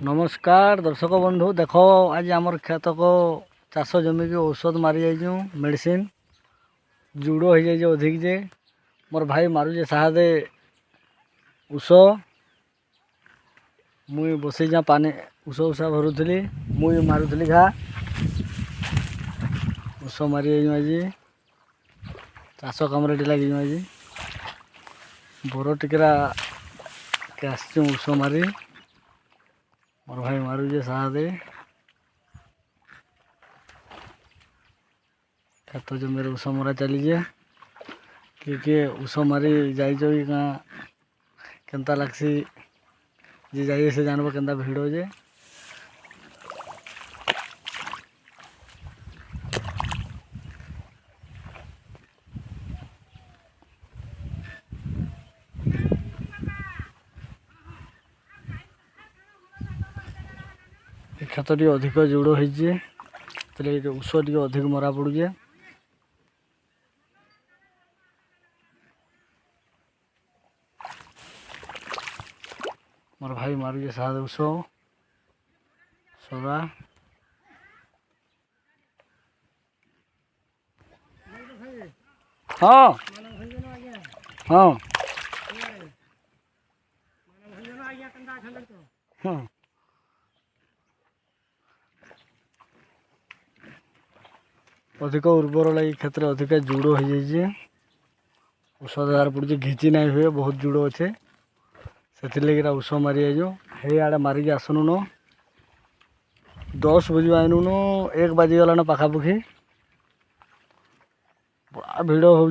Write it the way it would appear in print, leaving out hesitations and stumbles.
नमस्कार दर्शक बंधु देख आज आमर खेत को चाष जमी की औषध मारी जाइए मेडिसिन जुड़ हो जाए अधिक जे मोर भाई मारुजे सादे उष मुई बसई जा पानी उष उषा भरुली मुई मारुली घा उष मारी आज चाष कम लगे आज बर टिकरा के आस उष मारी मोर भाई मारुजे सादे खेत जमी उष मरा चलीजे किए उष मारी जाइज केन्ता लगसी जी जाइए से जानब केन्ता भिड़ जे खेत टी अधिक जुड़ होइए उष टी अधिक मरा पड़ुए मोर भाई मारुजे साद उष सदा हाँ हाँ हाँ अधिक उर्वर लगी क्षेत्र अधिक जुड़ हो जाइए औषध यार पड़े घिची ना हुए बहुत जुड़ अच्छे से लगे उष मारी आइज हे आड़े मारिक आसनु न 10 बजे आइनु न 1 बाजिगलान पाखापाखि बड़ा भिड़ हो